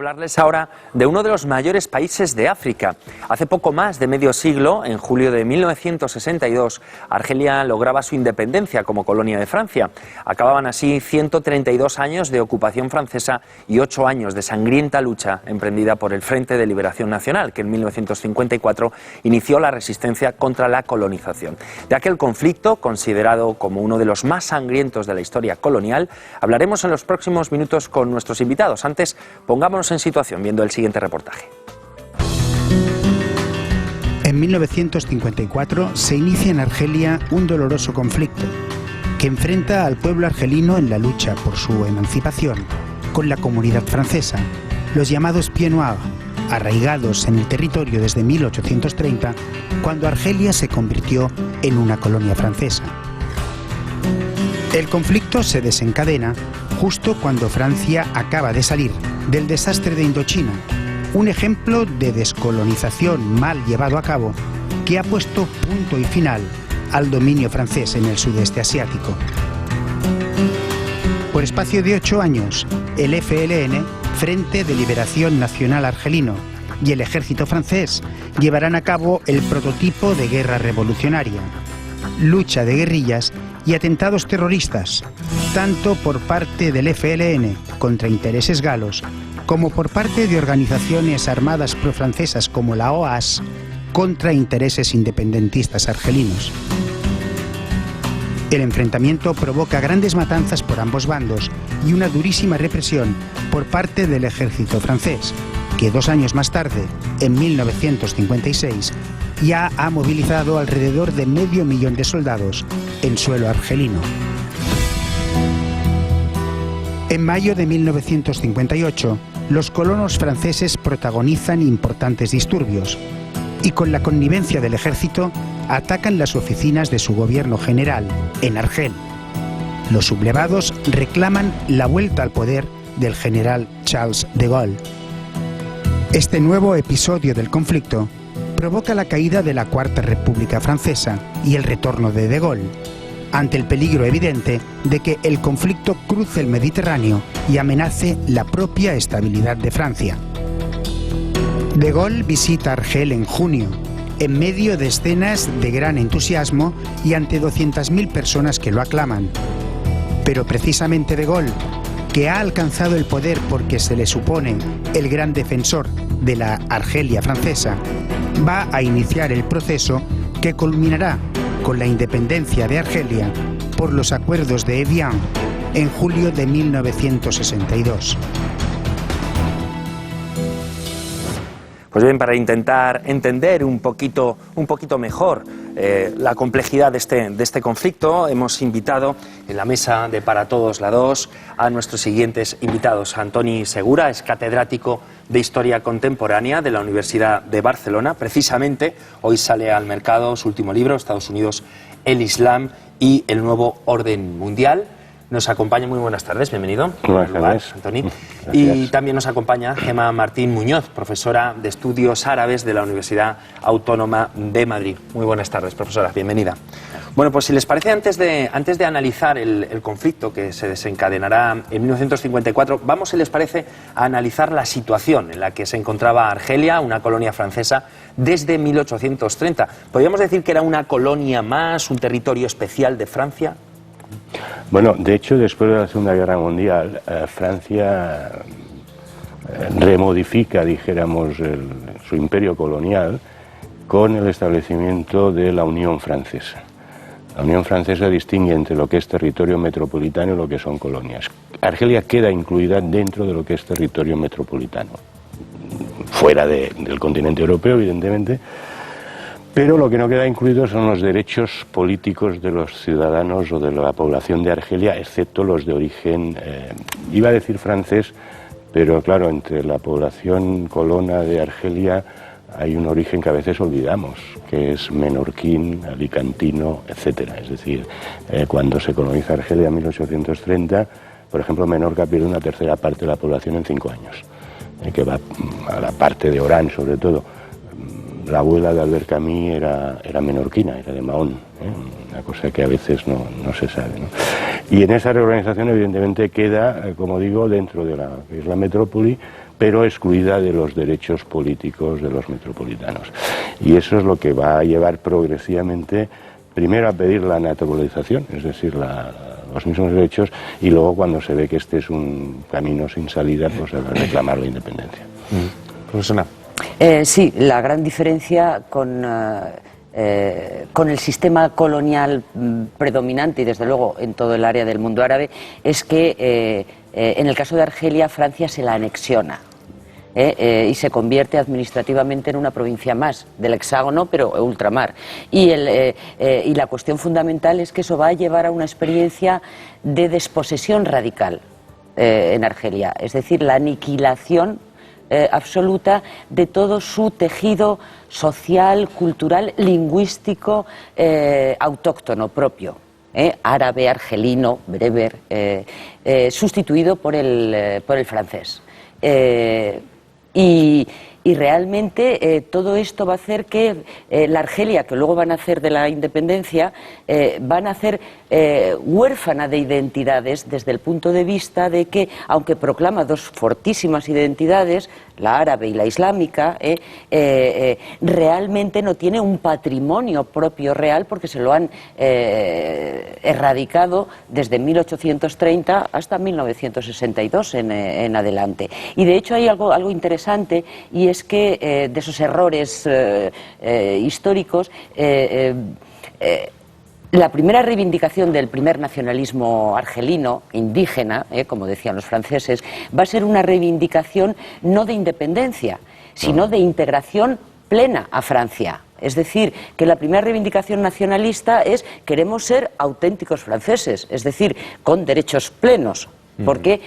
Hablarles ahora de uno de los mayores países de África. Hace poco más de medio siglo, en julio de 1962, Argelia lograba su independencia como colonia de Francia. Acababan así 132 años de ocupación francesa y 8 años de sangrienta lucha emprendida por el Frente de Liberación Nacional, que en 1954 inició la resistencia contra la colonización. De aquel conflicto, considerado como uno de los más sangrientos de la historia colonial, hablaremos en los próximos minutos con nuestros invitados. Antes, pongámonos en situación viendo el siguiente reportaje. En 1954 se inicia en Argelia un doloroso conflicto que enfrenta al pueblo argelino en la lucha por su emancipación con la comunidad francesa, los llamados Pieds Noirs, arraigados en el territorio desde 1830, cuando Argelia se convirtió en una colonia francesa. El conflicto se desencadena justo cuando Francia acaba de salir del desastre de Indochina, un ejemplo de descolonización mal llevado a cabo que ha puesto punto y final al dominio francés en el sudeste asiático. Por espacio de 8 años, el FLN, Frente de Liberación Nacional Argelino, y el ejército francés llevarán a cabo el prototipo de guerra revolucionaria, lucha de guerrillas y atentados terroristas, tanto por parte del FLN contra intereses galos, como por parte de organizaciones armadas profrancesas como la OAS contra intereses independentistas argelinos. El enfrentamiento provoca grandes matanzas por ambos bandos y una durísima represión por parte del ejército francés, que 2 años más tarde, en 1956, ya ha movilizado alrededor de 500.000 de soldados en suelo argelino. En mayo de 1958, los colonos franceses protagonizan importantes disturbios y, con la connivencia del ejército, atacan las oficinas de su gobierno general en Argel. Los sublevados reclaman la vuelta al poder del general Charles de Gaulle. Este nuevo episodio del conflicto provoca la caída de la Cuarta República Francesa y el retorno de Gaulle, ante el peligro evidente de que el conflicto cruce el Mediterráneo y amenace la propia estabilidad de Francia. De Gaulle visita Argel en junio, en medio de escenas de gran entusiasmo y ante 200.000 personas que lo aclaman. Pero precisamente De Gaulle, que ha alcanzado el poder porque se le supone el gran defensor de la Argelia francesa, va a iniciar el proceso que culminará con la independencia de Argelia por los acuerdos de Évian en julio de 1962. Pues bien, para intentar entender un poquito mejor la complejidad de este conflicto, hemos invitado en la mesa de Para Todos la 2 a nuestros siguientes invitados. Antoni Segura es catedrático de Historia Contemporánea de la Universidad de Barcelona. Precisamente hoy sale al mercado su último libro, Estados Unidos, el Islam y el nuevo orden mundial. Nos acompaña, muy buenas tardes, bienvenido. Buenas tardes, Antoni. Y también nos acompaña Gemma Martín Muñoz, profesora de Estudios Árabes de la Universidad Autónoma de Madrid. Muy buenas tardes, profesora, bienvenida. Bueno, pues si les parece, antes de analizar el conflicto que se desencadenará en 1954, vamos, si les parece, a analizar la situación en la que se encontraba Argelia, una colonia francesa, desde 1830. ¿Podríamos decir que era una colonia más, un territorio especial de Francia? Bueno, de hecho, después de la Segunda Guerra Mundial, Francia remodifica, dijéramos, su imperio colonial con el establecimiento de la Unión Francesa. La Unión Francesa distingue entre lo que es territorio metropolitano y lo que son colonias. Argelia queda incluida dentro de lo que es territorio metropolitano, fuera del continente europeo, evidentemente. Pero lo que no queda incluido son los derechos políticos de los ciudadanos o de la población de Argelia, excepto los de origen, iba a decir francés, pero claro, entre la población colona de Argelia hay un origen que a veces olvidamos, que es menorquín, alicantino, etcétera. Es decir, cuando se coloniza Argelia en 1830, por ejemplo, Menorca pierde una tercera parte de la población en 5 años, que va a la parte de Orán, sobre todo. La abuela de Albert Camus era menorquina, era de Mahón, una cosa que a veces no se sabe, ¿no? Y en esa reorganización evidentemente queda, como digo, dentro de la metrópoli, pero excluida de los derechos políticos de los metropolitanos. Y eso es lo que va a llevar progresivamente, primero a pedir la naturalización, es decir, los mismos derechos, y luego, cuando se ve que este es un camino sin salida, pues a reclamar la independencia. Profesora. Sí, la gran diferencia con el sistema colonial predominante, y desde luego en todo el área del mundo árabe, es que en el caso de Argelia, Francia se la anexiona. Y se convierte administrativamente en una provincia más del hexágono, pero ultramar. Y la cuestión fundamental es que eso va a llevar a una experiencia de desposesión radical en Argelia, es decir, la aniquilación absoluta de todo su tejido social, cultural, lingüístico, autóctono propio. Árabe, argelino, bereber, sustituido por el francés. Y realmente todo esto va a hacer que la Argelia, que luego van a hacer de la independencia, van a hacer huérfana de identidades, desde el punto de vista de que, aunque proclama dos fortísimas identidades, la árabe y la islámica, realmente no tiene un patrimonio propio real, porque se lo han erradicado desde 1830 hasta 1962 en adelante. Y de hecho hay algo interesante, y es que de esos errores históricos, la primera reivindicación del primer nacionalismo argelino, indígena, como decían los franceses, va a ser una reivindicación no de independencia, sino de integración plena a Francia. Es decir, que la primera reivindicación nacionalista es: queremos ser auténticos franceses, es decir, con derechos plenos. Porque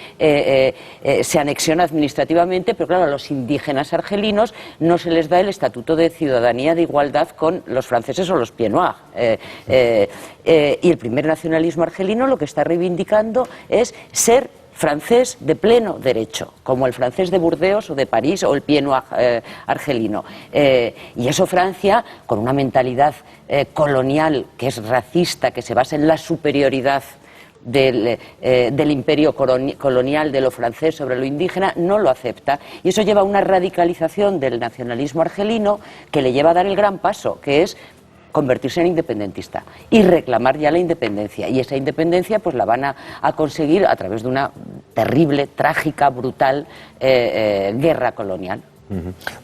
se anexiona administrativamente, pero claro, a los indígenas argelinos no se les da el estatuto de ciudadanía de igualdad con los franceses o los pieds noirs. Y el primer nacionalismo argelino lo que está reivindicando es ser francés de pleno derecho, como el francés de Burdeos o de París o el pied noir argelino. Y eso Francia, con una mentalidad colonial que es racista, que se basa en la superioridad del imperio colonial de lo francés sobre lo indígena, no lo acepta, y eso lleva a una radicalización del nacionalismo argelino que le lleva a dar el gran paso, que es convertirse en independentista y reclamar ya la independencia, y esa independencia pues la van a conseguir a través de una terrible, trágica, brutal guerra colonial.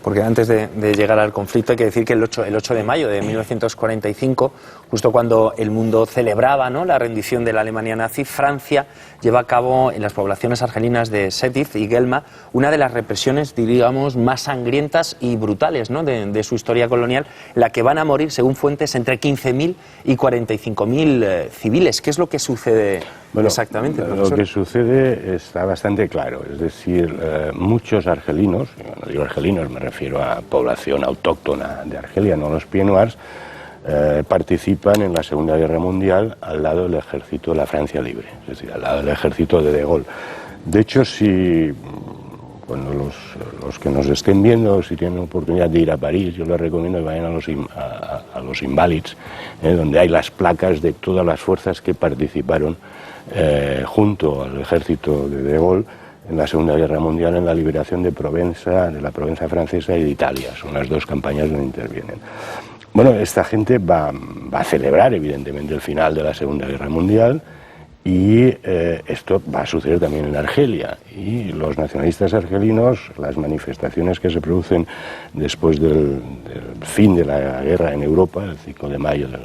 Porque antes de llegar al conflicto hay que decir que el 8 de mayo de 1945, justo cuando el mundo celebraba, ¿no?, la rendición de la Alemania nazi, Francia lleva a cabo en las poblaciones argelinas de Sétif y Guelma una de las represiones, digamos, más sangrientas y brutales, ¿no?, de su historia colonial, en la que van a morir, según fuentes, entre 15.000 y 45.000 civiles. ¿Qué es lo que sucede exactamente, profesor? Lo que sucede está bastante claro, es decir, muchos argelinos, cuando digo argelinos me refiero a población autóctona de Argelia, no los pieds noirs, participan en la Segunda Guerra Mundial al lado del ejército de la Francia Libre, es decir, al lado del ejército de Gaulle. De hecho, cuando los que nos estén viendo, si tienen oportunidad de ir a París, yo les recomiendo que vayan a los Invalids, donde hay las placas de todas las fuerzas que participaron junto al ejército de Gaulle en la Segunda Guerra Mundial, en la liberación de la Provenza francesa y de Italia. Son las dos campañas donde intervienen. Bueno, esta gente va a celebrar, evidentemente, el final de la Segunda Guerra Mundial, y esto va a suceder también en Argelia. Y los nacionalistas argelinos, las manifestaciones que se producen después del fin de la guerra en Europa, el 5 de mayo del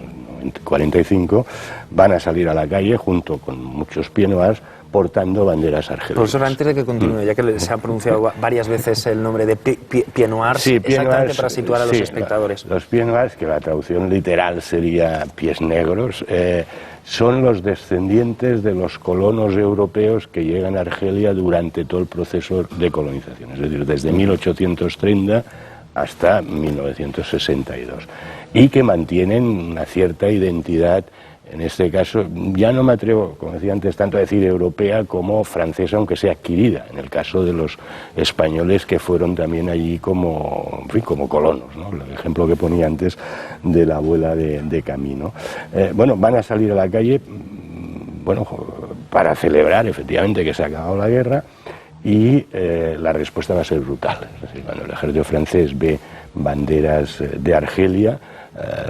45, van a salir a la calle junto con muchos pieds noirs, portando banderas argelinas. Profesor, antes de que continúe, ya que se ha pronunciado varias veces el nombre de pieds noirs, sí, exactamente para situar a los espectadores. Los pieds noirs, que la traducción literal sería pies negros, son los descendientes de los colonos europeos que llegan a Argelia durante todo el proceso de colonización, es decir, desde 1830 hasta 1962, y que mantienen una cierta identidad. En este caso, ya no me atrevo, como decía antes, tanto a decir europea como francesa, aunque sea adquirida, en el caso de los españoles que fueron también allí como colonos, ¿no? El ejemplo que ponía antes de la abuela de Camino. Van a salir a la calle para celebrar efectivamente que se ha acabado la guerra, y la respuesta va a ser brutal. Es decir, cuando el ejército francés ve banderas de Argelia,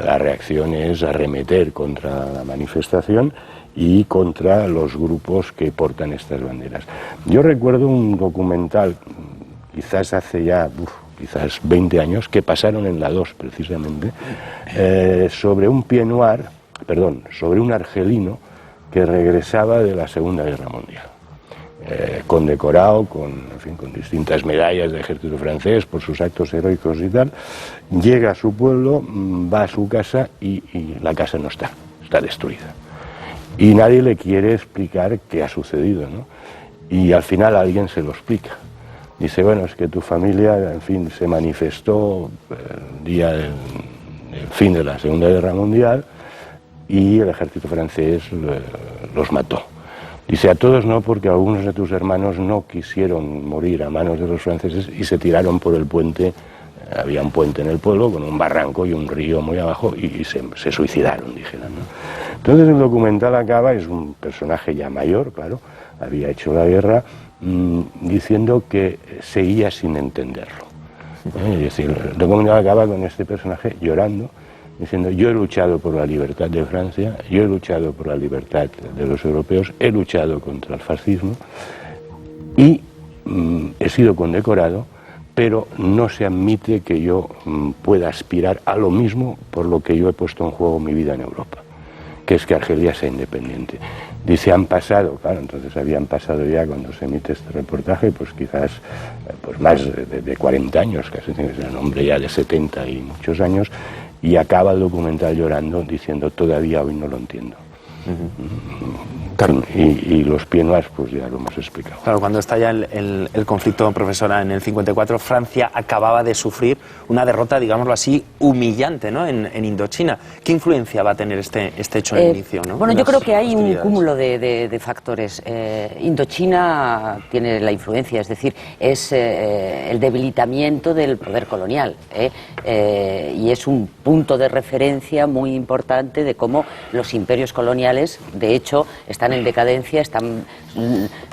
la reacción es arremeter contra la manifestación y contra los grupos que portan estas banderas. Yo recuerdo un documental, quizás hace ya quizás 20 años, que pasaron en la 2 precisamente, sobre un pied noir, sobre un argelino que regresaba de la Segunda Guerra Mundial. Condecorado con distintas medallas del ejército francés por sus actos heroicos y tal, llega a su pueblo, va a su casa y la casa no está destruida. Y nadie le quiere explicar qué ha sucedido, ¿no? Y al final alguien se lo explica. Dice, bueno, es que tu familia, se manifestó el día del fin de la Segunda Guerra Mundial y el ejército francés los mató. Dice, a todos no, porque algunos de tus hermanos no quisieron morir a manos de los franceses y se tiraron por el puente. Había un puente en el pueblo con un barranco y un río muy abajo y se suicidaron, dijeron, ¿no? Entonces el documental acaba, es un personaje ya mayor, claro, había hecho la guerra, diciendo que seguía sin entenderlo. Es decir, el documental acaba con este personaje llorando, diciendo, yo he luchado por la libertad de Francia, yo he luchado por la libertad de los europeos, he luchado contra el fascismo y he sido condecorado, pero no se admite que yo pueda aspirar a lo mismo por lo que yo he puesto en juego mi vida en Europa, que es que Argelia sea independiente. Dice, han pasado, claro, entonces habían pasado ya cuando se emite este reportaje, pues quizás más de 40 años, casi es un hombre ya de 70 y muchos años, y acaba el documental llorando diciendo, todavía hoy no lo entiendo. Claro. Y los pieds noirs, pues ya lo hemos explicado. Claro, cuando estalla el conflicto, profesora, en el 54, Francia acababa de sufrir una derrota, digámoslo así, humillante, ¿no?, en Indochina. ¿Qué influencia va a tener este hecho en el inicio, ¿no? Bueno, yo creo que hay un cúmulo de factores. Indochina tiene la influencia, es decir, es el debilitamiento del poder colonial, y es un punto de referencia muy importante de cómo los imperios coloniales, de hecho, están en decadencia, están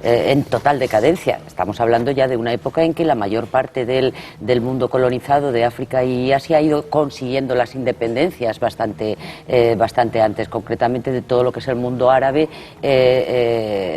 en total decadencia. Estamos hablando ya de una época en que la mayor parte del mundo colonizado de África y Asia ha ido consiguiendo las independencias bastante antes, concretamente de todo lo que es el mundo árabe.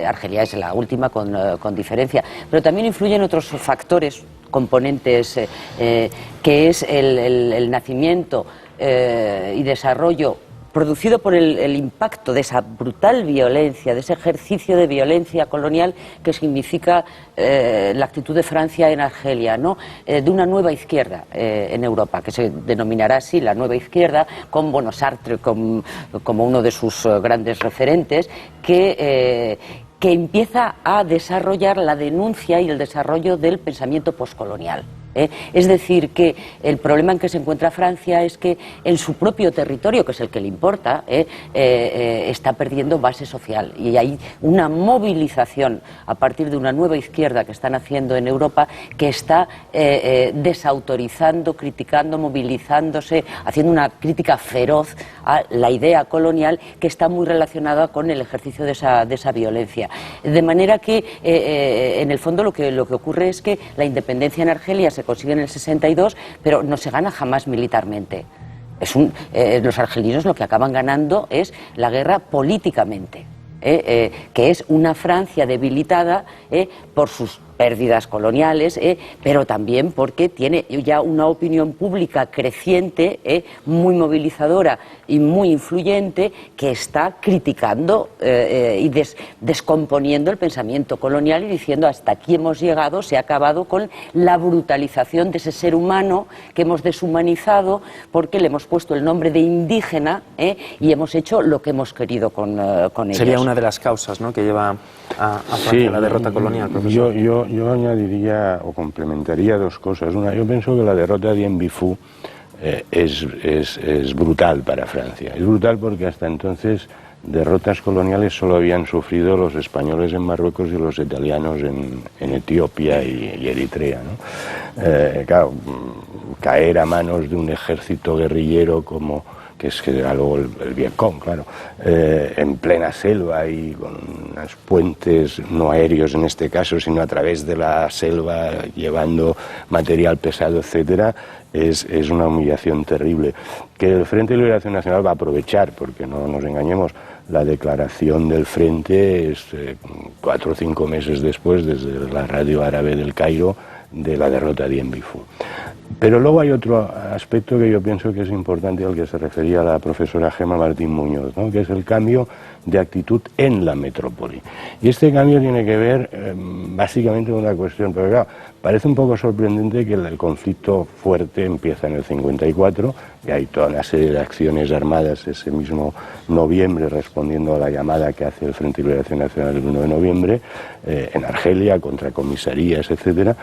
Argelia es la última con diferencia, pero también influyen otros factores, componentes, que es el nacimiento y desarrollo producido por el impacto de esa brutal violencia, de ese ejercicio de violencia colonial que significa la actitud de Francia en Argelia, ¿no? De una nueva izquierda en Europa, que se denominará así la nueva izquierda, con Sartre como uno de sus grandes referentes, que empieza a desarrollar la denuncia y el desarrollo del pensamiento poscolonial. Es decir, que el problema en que se encuentra Francia es que en su propio territorio, que es el que le importa, está perdiendo base social, y hay una movilización a partir de una nueva izquierda que están haciendo en Europa, que está desautorizando, criticando, movilizándose, haciendo una crítica feroz a la idea colonial, que está muy relacionada con el ejercicio de esa violencia. De manera que en el fondo lo que ocurre es que la independencia en Argelia se consigue en el 62, pero no se gana jamás militarmente. Los argelinos lo que acaban ganando es la guerra políticamente, que es una Francia debilitada por sus pérdidas coloniales, pero también porque tiene ya una opinión pública creciente, muy movilizadora y muy influyente, que está criticando y descomponiendo el pensamiento colonial y diciendo, hasta aquí hemos llegado, se ha acabado con la brutalización de ese ser humano que hemos deshumanizado porque le hemos puesto el nombre de indígena, y hemos hecho lo que hemos querido con ellos. Sería una de las causas, ¿no?, que lleva a Francia la derrota colonial, profesor. Yo añadiría o complementaría dos cosas. Una, yo pienso que la derrota de Dien Bien Phu es brutal para Francia. Es brutal porque hasta entonces derrotas coloniales solo habían sufrido los españoles en Marruecos y los italianos en Etiopía y Eritrea, ¿no? Claro, caer a manos de un ejército guerrillero que es que era luego el Vietcong, claro, en plena selva y con unos puentes no aéreos en este caso, sino a través de la selva, llevando material pesado, etcétera, es una humillación terrible. Que el Frente de Liberación Nacional va a aprovechar, porque no nos engañemos, la declaración del Frente es 4 o 5 meses después, desde la radio árabe del Cairo, de la derrota de Dien Bien Phu. Pero luego hay otro aspecto que yo pienso que es importante, al que se refería la profesora Gemma Martín Muñoz, ¿no? Que es el cambio de actitud en la metrópoli. Y este cambio tiene que ver básicamente con una cuestión, pero claro, parece un poco sorprendente que el conflicto fuerte empieza en el 54, y hay toda una serie de acciones armadas ese mismo noviembre, respondiendo a la llamada que hace el Frente de Liberación Nacional el 1 de noviembre, en Argelia, contra comisarías, etcétera.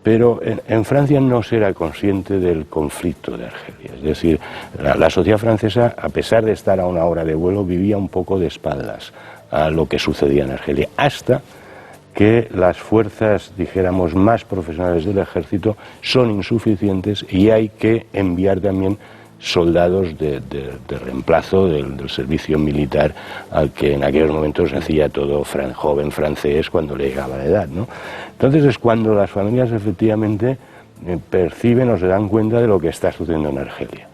Pero en Francia no se era consciente del conflicto de Argelia. Es decir, la sociedad francesa, a pesar de estar a 1 hora de vuelo, vivía un poco de espaldas a lo que sucedía en Argelia, hasta que las fuerzas, dijéramos, más profesionales del ejército son insuficientes y hay que enviar también soldados de reemplazo del servicio militar al que en aquellos momentos se hacía todo joven francés cuando le llegaba la edad, ¿no? Entonces es cuando las familias efectivamente perciben o se dan cuenta de lo que está sucediendo en Argelia.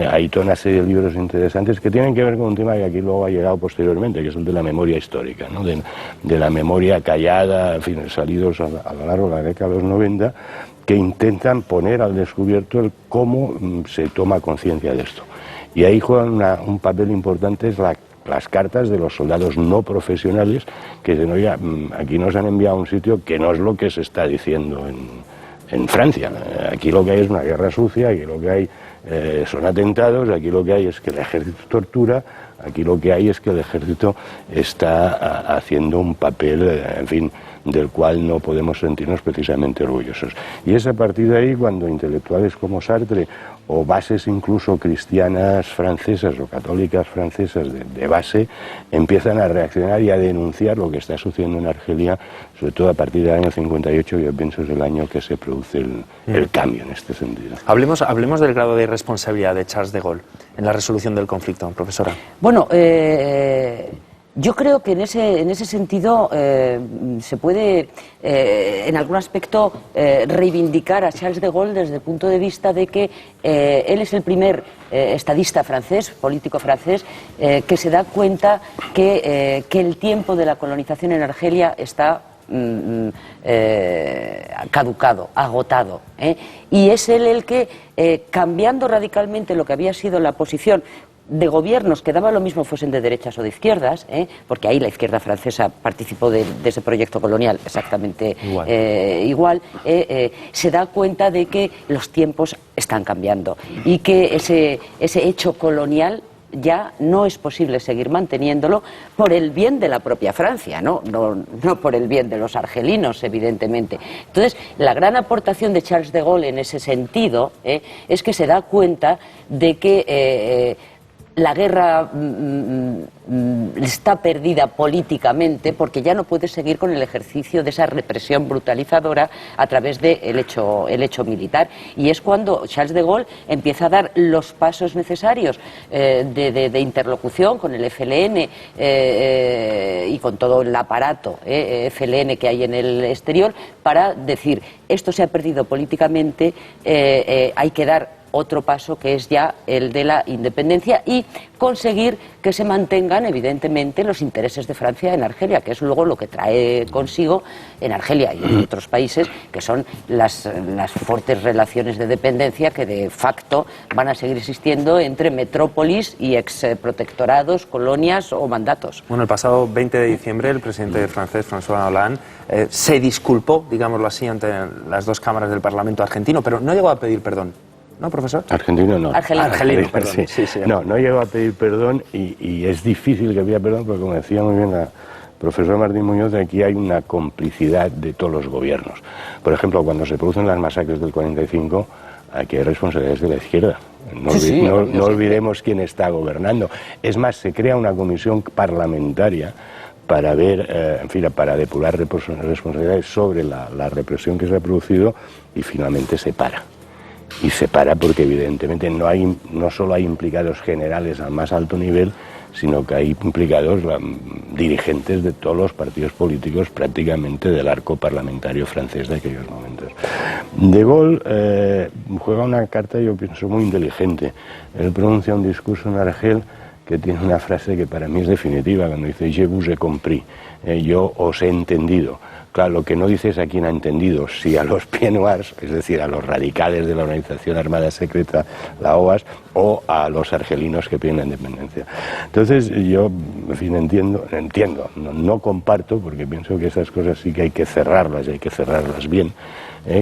Hay toda una serie de libros interesantes que tienen que ver con un tema que aquí luego ha llegado posteriormente, que es el de la memoria histórica, ¿no? de la memoria callada, en fin, salidos a lo largo de la década de los 90, que intentan poner al descubierto el cómo se toma conciencia de esto. Y ahí juegan un papel importante las cartas de los soldados no profesionales que dicen, oiga, aquí nos han enviado a un sitio que no es lo que se está diciendo en Francia. Aquí lo que hay es una guerra sucia, aquí lo que hay son atentados, aquí lo que hay es que el ejército tortura, aquí lo que hay es que el ejército está haciendo un papel, en fin, del cual no podemos sentirnos precisamente orgullosos. Y es a partir de ahí cuando intelectuales como Sartre o bases incluso cristianas francesas o católicas francesas de base empiezan a reaccionar y a denunciar lo que está sucediendo en Argelia, sobre todo a partir del año 58, yo pienso es el año que se produce el cambio en este sentido. Hablemos del grado de responsabilidad de Charles de Gaulle en la resolución del conflicto, profesora. Bueno, yo creo que en ese sentido se puede en algún aspecto reivindicar a Charles de Gaulle desde el punto de vista de que él es el primer estadista francés, político francés, que se da cuenta que el tiempo de la colonización en Argelia está caducado, agotado, y es él el que, cambiando radicalmente lo que había sido la posición de gobiernos que daba lo mismo fuesen de derechas o de izquierdas, porque ahí la izquierda francesa participó de ese proyecto colonial exactamente igual, se da cuenta de que los tiempos están cambiando y que ese hecho colonial ya no es posible seguir manteniéndolo por el bien de la propia Francia, no por el bien de los argelinos, evidentemente. Entonces, la gran aportación de Charles de Gaulle en ese sentido es que se da cuenta de que la guerra está perdida políticamente porque ya no puede seguir con el ejercicio de esa represión brutalizadora a través del hecho militar. Y es cuando Charles de Gaulle empieza a dar los pasos necesarios de interlocución con el FLN y con todo el aparato FLN que hay en el exterior para decir, esto se ha perdido políticamente, hay que dar otro paso que es ya el de la independencia y conseguir que se mantengan evidentemente los intereses de Francia en Argelia, que es luego lo que trae consigo en Argelia y en otros países, que son las fuertes relaciones de dependencia que de facto van a seguir existiendo entre metrópolis y exprotectorados, colonias o mandatos. Bueno, el pasado 20 de diciembre el presidente francés, François Hollande, se disculpó, digámoslo así, ante las dos cámaras del Parlamento argentino, pero no llegó a pedir perdón. ¿No, profesor? Argentino no. Argelino, perdón. Sí. Sí. No llegó a pedir perdón y es difícil que pida perdón porque, como decía muy bien la profesora Martín Muñoz, aquí hay una complicidad de todos los gobiernos. Por ejemplo, cuando se producen las masacres del 45, aquí hay responsabilidades de la izquierda. No olvidemos quién está gobernando. Es más, se crea una comisión parlamentaria para ver, para depurar responsabilidades sobre la represión que se ha producido y finalmente se para. y se para porque evidentemente no solo hay implicados generales al más alto nivel, sino que hay implicados dirigentes de todos los partidos políticos prácticamente del arco parlamentario francés de aquellos momentos. De Gaulle juega una carta, yo pienso, muy inteligente. Él pronuncia un discurso en Argel que tiene una frase que para mí es definitiva, cuando dice «Je vous ai compris», yo os he entendido. Claro, lo que no dice es a quién ha entendido, si a los Pieds Noirs, es decir, a los radicales de la organización armada secreta, la OAS, o a los argelinos que piden la independencia. Entonces yo, en fin, entiendo, no comparto, porque pienso que esas cosas sí que hay que cerrarlas, y hay que cerrarlas bien,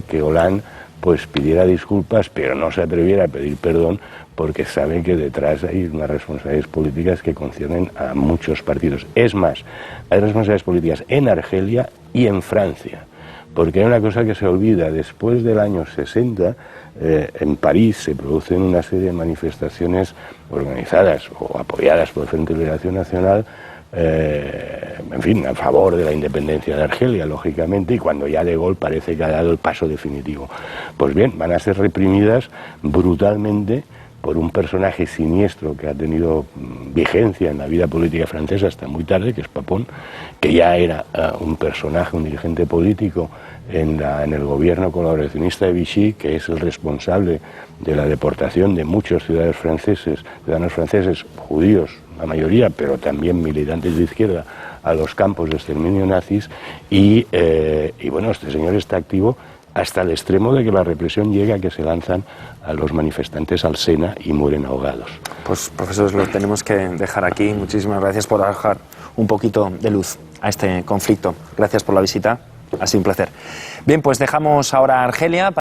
que Hollande pues pidiera disculpas, pero no se atreviera a pedir perdón, porque sabe que detrás hay unas responsabilidades políticas que conciernen a muchos partidos. Es más, hay responsabilidades políticas en Argelia y en Francia, porque hay una cosa que se olvida: después del año 60, en París se producen una serie de manifestaciones organizadas o apoyadas por el Frente de Liberación Nacional, en fin, a favor de la independencia de Argelia, lógicamente, y cuando ya De Gaulle parece que ha dado el paso definitivo. Pues bien, van a ser reprimidas brutalmente por un personaje siniestro que ha tenido vigencia en la vida política francesa hasta muy tarde, que es Papon, que ya era un personaje, un dirigente político en el gobierno colaboracionista de Vichy, que es el responsable de la deportación de muchos ciudadanos franceses, judíos, la mayoría, pero también militantes de izquierda, a los campos de exterminio nazis, y bueno, este señor está activo hasta el extremo de que la represión llega a que se lanzan a los manifestantes al Sena y mueren ahogados. Pues, profesores, lo tenemos que dejar aquí. Muchísimas gracias por arrojar un poquito de luz a este conflicto. Gracias por la visita, ha sido un placer. Bien, pues dejamos ahora a Argelia.